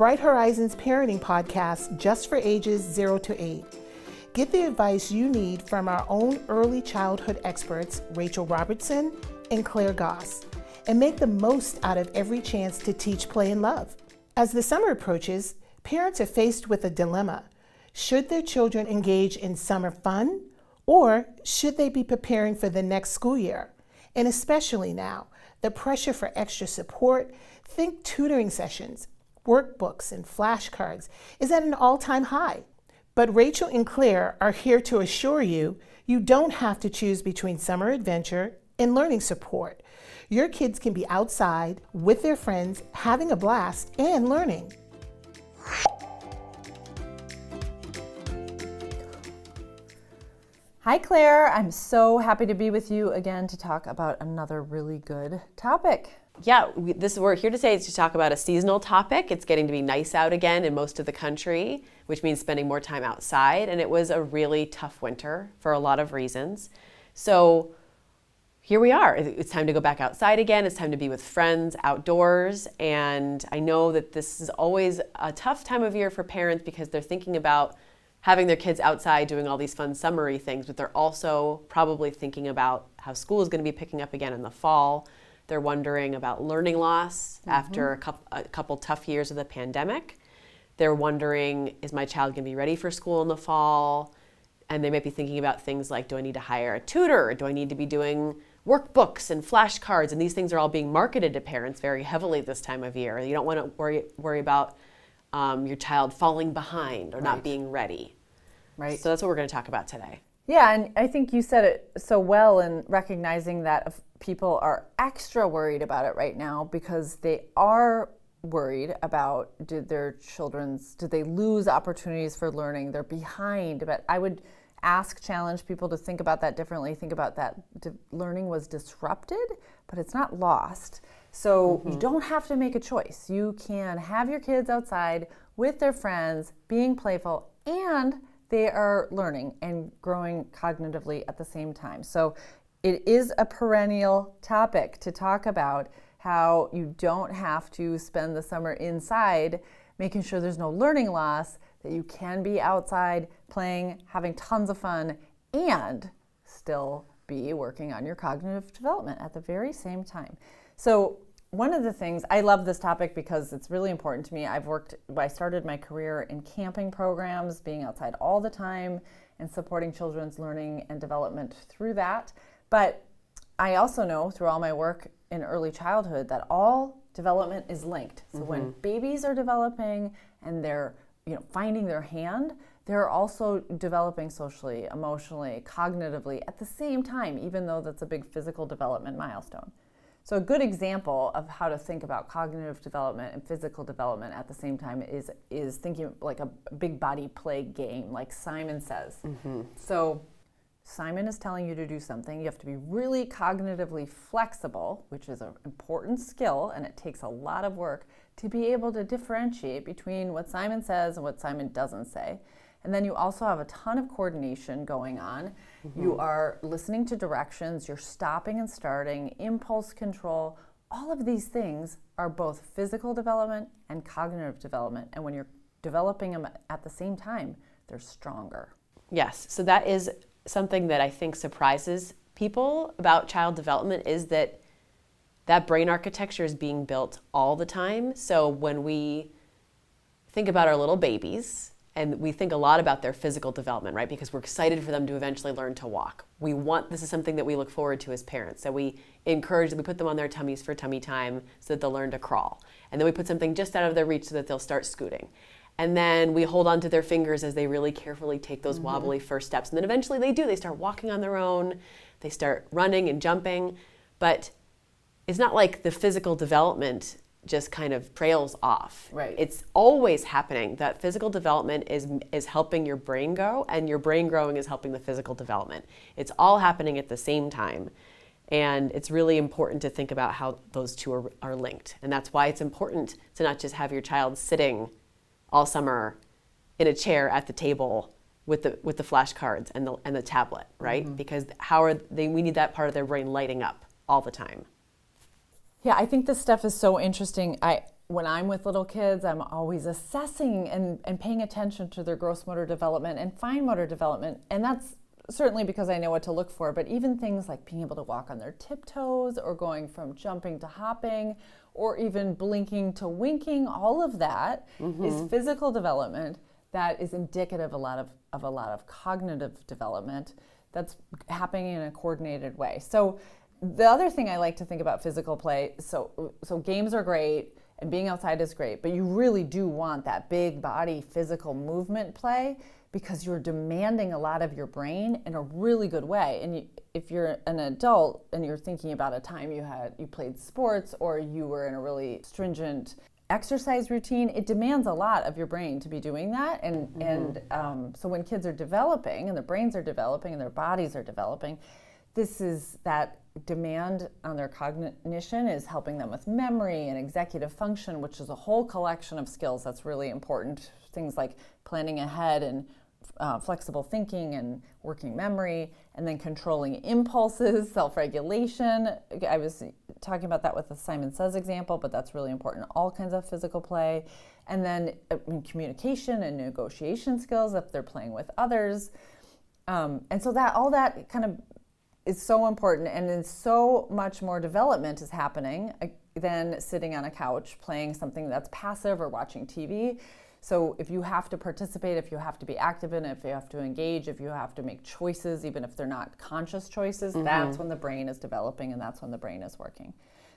Bright Horizons parenting podcast just for ages 0 to 8. Get the advice you need from our own early childhood experts, Rachel Robertson and Claire Goss, and make the most out of every chance to teach, play, and love. As the summer approaches, parents are faced with a dilemma. Should their children engage in summer fun, or should they be preparing for the next school year? And especially now, the pressure for extra support, think tutoring sessions, workbooks, and flashcards is at an all-time high. But Rachel and Claire are here to assure you, you don't have to choose between summer adventure and learning support. Your kids can be outside with their friends, having a blast and learning. Hi Claire, I'm so happy to be with you again to talk about another really good topic. Yeah, we're here today to talk about a seasonal topic. It's getting to be nice out again in most of the country, which means spending more time outside. And it was a really tough winter for a lot of reasons. So here we are. It's time to go back outside again. It's time to be with friends outdoors. And I know that this is always a tough time of year for parents because they're thinking about having their kids outside doing all these fun summery things, but they're also probably thinking about how school is going to be picking up again in the fall. They're wondering about learning loss after a couple tough years of the pandemic. They're wondering, is my child going to be ready for school in the fall? And they might be thinking about things like, do I need to hire a tutor? Do I need to be doing workbooks and flashcards? And these things are all being marketed to parents very heavily this time of year. You don't want to worry about your child falling behind or not being ready. Right. So that's what we're going to talk about today. Yeah, and I think you said it so well in recognizing that people are extra worried about it right now because they are worried about did they lose opportunities for learning? They're behind. But I would challenge people to think about that differently. Think about that learning was disrupted, but it's not lost. So you don't have to make a choice. You can have your kids outside with their friends, being playful, and they are learning and growing cognitively at the same time. So it is a perennial topic to talk about how you don't have to spend the summer inside, making sure there's no learning loss, that you can be outside playing, having tons of fun, and still be working on your cognitive development at the very same time. So one of the things, I love this topic because it's really important to me. I started my career in camping programs, being outside all the time and supporting children's learning and development through that. But I also know through all my work in early childhood that all development is linked. So when babies are developing and they're finding their hand, they're also developing socially, emotionally, cognitively at the same time, even though that's a big physical development milestone. So a good example of how to think about cognitive development and physical development at the same time is thinking like a big body play game, like Simon Says. So Simon is telling you to do something. You have to be really cognitively flexible, which is an important skill, and it takes a lot of work to be able to differentiate between what Simon says and what Simon doesn't say. And then you also have a ton of coordination going on. You are listening to directions, you're stopping and starting, impulse control. All of these things are both physical development and cognitive development. And when you're developing them at the same time, they're stronger. Yes, so that is something that I think surprises people about child development is that brain architecture is being built all the time. So when we think about our little babies, and we think a lot about their physical development, right? Because we're excited for them to eventually learn to walk. This is something that we look forward to as parents. So we encourage them, we put them on their tummies for tummy time so that they'll learn to crawl. And then we put something just out of their reach so that they'll start scooting. And then we hold on to their fingers as they really carefully take those wobbly first steps. And then eventually they start walking on their own. They start running and jumping. But it's not like the physical development just kind of trails off. Right. It's always happening. That physical development is helping your brain grow, and your brain growing is helping the physical development. It's all happening at the same time. And it's really important to think about how those two are linked. And that's why it's important to not just have your child sitting all summer in a chair at the table with the flashcards and the tablet, right? Because we need that part of their brain lighting up all the time. Yeah, I think this stuff is so interesting. when I'm with little kids, I'm always assessing and paying attention to their gross motor development and fine motor development. And that's certainly because I know what to look for, but even things like being able to walk on their tiptoes or going from jumping to hopping or even blinking to winking, all of that is physical development that is indicative of a lot of cognitive development that's happening in a coordinated way. So the other thing I like to think about physical play, so games are great and being outside is great, but you really do want that big body physical movement play because you're demanding a lot of your brain in a really good way. And if you're an adult and you're thinking about a time you played sports or you were in a really stringent exercise routine, it demands a lot of your brain to be doing that. And so when kids are developing and their brains are developing and their bodies are developing, this is that demand on their cognition is helping them with memory and executive function, which is a whole collection of skills that's really important. Things like planning ahead and flexible thinking and working memory, and then controlling impulses, self-regulation. I was talking about that with the Simon Says example, but that's really important. All kinds of physical play. And then communication and negotiation skills if they're playing with others. And so that all that kind of is so important, and then so much more development is happening than sitting on a couch playing something that's passive or watching TV. So if you have to participate, if you have to be active in it, if you have to engage, if you have to make choices, even if they're not conscious choices, that's when the brain is developing and that's when the brain is working.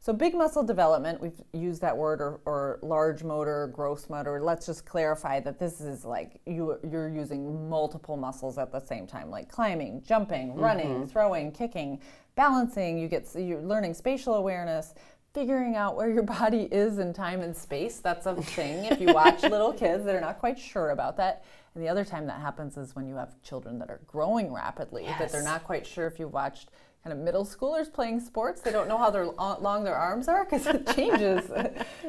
So big muscle development, we've used that word, or large motor, gross motor. Let's just clarify that this is like you're using multiple muscles at the same time, like climbing, jumping, running, throwing, kicking, balancing. You're learning spatial awareness, figuring out where your body is in time and space. That's a thing if you watch little kids that are not quite sure about that. And the other time that happens is when you have children that are growing rapidly, that they're not quite sure. If you watched kind of middle schoolers playing sports, they don't know how long their arms are because it changes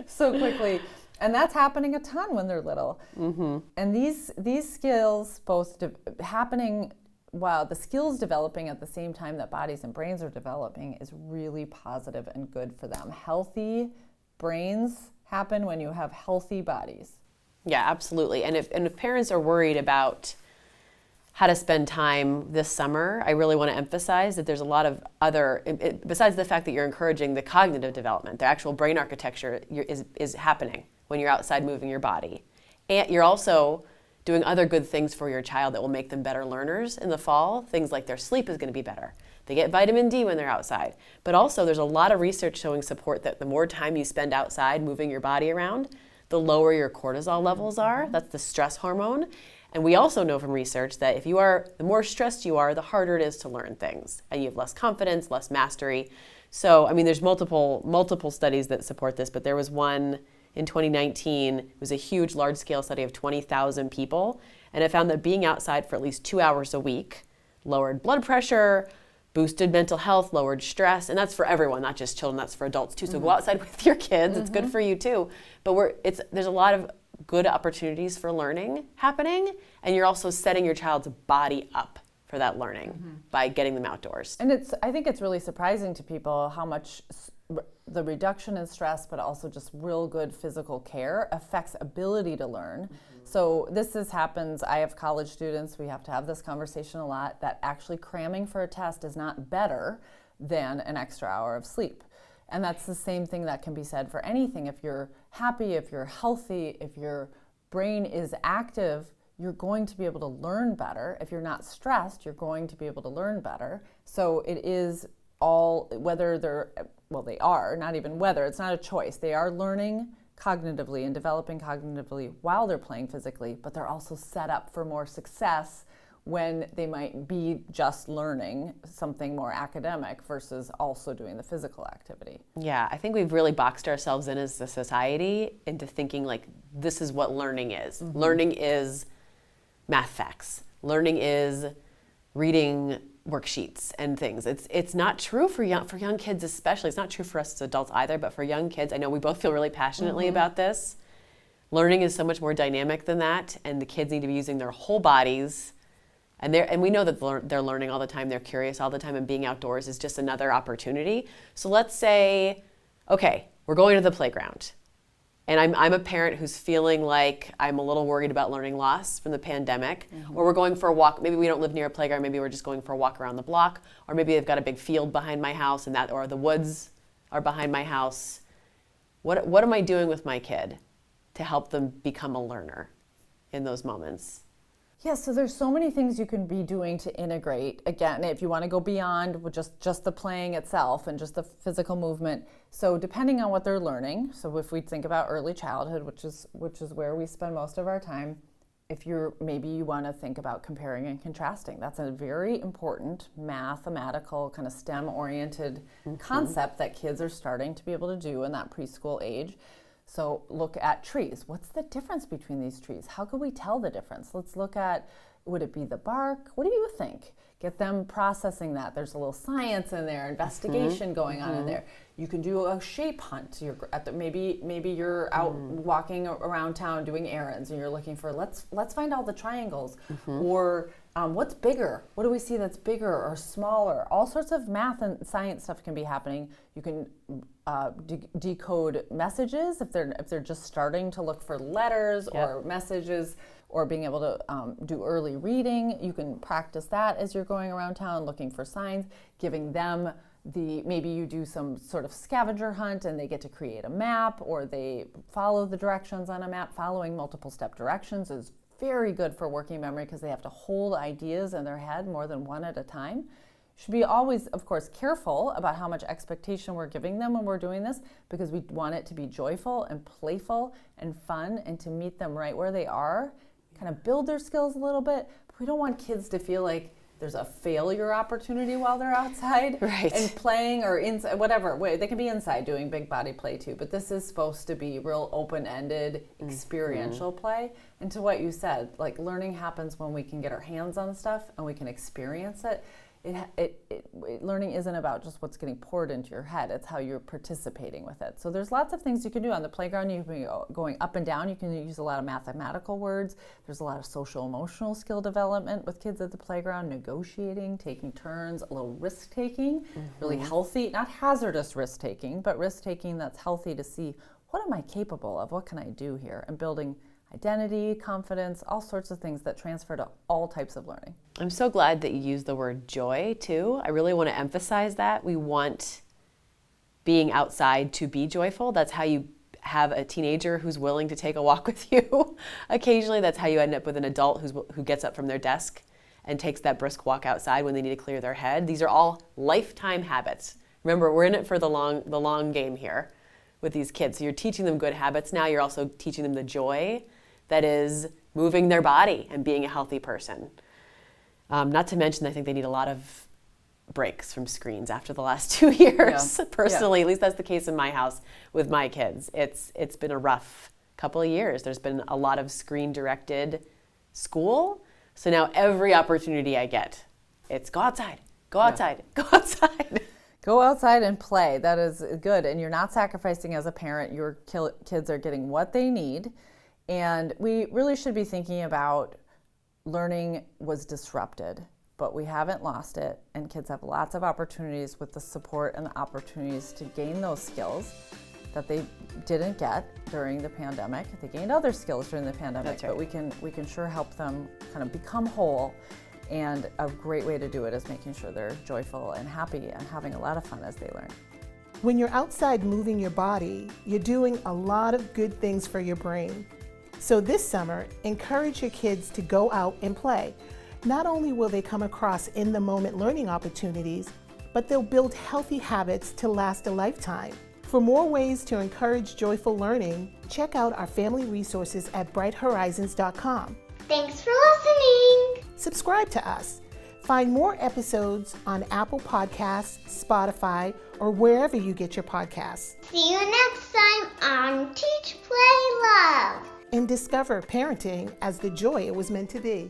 so quickly. And that's happening a ton when they're little. And these skills both happening while the skills developing at the same time that bodies and brains are developing is really positive and good for them. Healthy brains happen when you have healthy bodies. Yeah, absolutely. And if parents are worried about how to spend time this summer, I really want to emphasize that there's a lot of other, besides the fact that you're encouraging the cognitive development, the actual brain architecture is happening when you're outside moving your body. And you're also doing other good things for your child that will make them better learners in the fall. Things like their sleep is going to be better. They get vitamin D when they're outside. But also there's a lot of research showing support that the more time you spend outside moving your body around, the lower your cortisol levels are. That's the stress hormone. And we also know from research that the more stressed you are, the harder it is to learn things. And you have less confidence, less mastery. So, I mean, there's multiple studies that support this, but there was one in 2019. It was a huge, large-scale study of 20,000 people, and it found that being outside for at least 2 hours a week lowered blood pressure, boosted mental health, lowered stress, and that's for everyone, not just children, that's for adults too. So go outside with your kids, it's good for you too. But there's a lot of good opportunities for learning happening, and you're also setting your child's body up for that learning by getting them outdoors. And I think it's really surprising to people how much the reduction in stress, but also just real good physical care affects ability to learn. So happens, I have college students, we have to have this conversation a lot, that actually cramming for a test is not better than an extra hour of sleep. And that's the same thing that can be said for anything. If you're happy, if you're healthy, if your brain is active, you're going to be able to learn better. If you're not stressed, you're going to be able to learn better. So it is all, they are, not even whether, it's not a choice. They are learning cognitively and developing cognitively while they're playing physically, but they're also set up for more success when they might be just learning something more academic versus also doing the physical activity. Yeah, I think we've really boxed ourselves in as a society into thinking like this is what learning is. Learning is math facts. Learning is reading worksheets and things. It's not true for young kids especially. It's not true for us as adults either, but for young kids, I know we both feel really passionately about this. Learning is so much more dynamic than that, and the kids need to be using their whole bodies. And we know that they're learning all the time, they're curious all the time, and being outdoors is just another opportunity. So let's say, okay, we're going to the playground. And I'm a parent who's feeling like I'm a little worried about learning loss from the pandemic, or we're going for a walk. Maybe we don't live near a playground. Maybe we're just going for a walk around the block, or maybe they've got a big field behind my house, or the woods are behind my house. What am I doing with my kid to help them become a learner in those moments? Yeah, so there's so many things you can be doing to integrate. Again, if you want to go beyond with just the playing itself and just the physical movement. So depending on what they're learning, so if we think about early childhood, which is where we spend most of our time, maybe you want to think about comparing and contrasting. That's a very important mathematical kind of STEM-oriented concept that kids are starting to be able to do in that preschool age. So look at trees. What's the difference between these trees? How can we tell the difference? Let's look at, would it be the bark? What do you think? Get them processing that. There's a little science in there, investigation going on in there. You can do a shape hunt. Maybe you're out walking around town doing errands and you're looking for, let's find all the triangles. Or what's bigger? What do we see that's bigger or smaller? All sorts of math and science stuff can be happening. You can decode messages if they're just starting to look for letters or messages, or being able to do early reading. You can practice that as you're going around town looking for signs, giving them maybe you do some sort of scavenger hunt and they get to create a map, or they follow the directions on a map. Following multiple step directions is very good for working memory because they have to hold ideas in their head more than one at a time. Should be always, of course, careful about how much expectation we're giving them when we're doing this, because we want it to be joyful and playful and fun, and to meet them right where they are, kind of build their skills a little bit. But we don't want kids to feel like there's a failure opportunity while they're outside and playing, or inside, whatever. They can be inside doing big body play too, but this is supposed to be real open-ended experiential play. And to what you said, like, learning happens when we can get our hands on stuff and we can experience it. Learning isn't about just what's getting poured into your head. It's how you're participating with it. So there's lots of things you can do on the playground. You can be going up and down. You can use a lot of mathematical words. There's a lot of social emotional skill development with kids at the playground, negotiating, taking turns, a little risk taking, really healthy, not hazardous risk taking, but risk taking that's healthy to see, what am I capable of? What can I do here? And building identity, confidence, all sorts of things that transfer to all types of learning. I'm so glad that you used the word joy too. I really want to emphasize that. We want being outside to be joyful. That's how you have a teenager who's willing to take a walk with you. Occasionally, that's how you end up with an adult who gets up from their desk and takes that brisk walk outside when they need to clear their head. These are all lifetime habits. Remember, we're in it for the long game here with these kids. So you're teaching them good habits now. You're also teaching them the joy that is moving their body and being a healthy person. Not to mention, I think they need a lot of breaks from screens after the last 2 years. Personally, at least that's the case in my house with my kids. It's been a rough couple of years. There's been a lot of screen-directed school. So now every opportunity I get, it's go outside, go outside, go outside. Go outside and play. That is good. And you're not sacrificing as a parent. Your kids are getting what they need. And we really should be thinking about, learning was disrupted, but we haven't lost it. And kids have lots of opportunities with the support and the opportunities to gain those skills that they didn't get during the pandemic. They gained other skills during the pandemic, That's right. But we can sure help them kind of become whole. And a great way to do it is making sure they're joyful and happy and having a lot of fun as they learn. When you're outside moving your body, you're doing a lot of good things for your brain. So this summer, encourage your kids to go out and play. Not only will they come across in-the-moment learning opportunities, but they'll build healthy habits to last a lifetime. For more ways to encourage joyful learning, check out our family resources at brighthorizons.com. Thanks for listening. Subscribe to us. Find more episodes on Apple Podcasts, Spotify, or wherever you get your podcasts. See you next time on Teach, Play, Love. And discover parenting as the joy it was meant to be.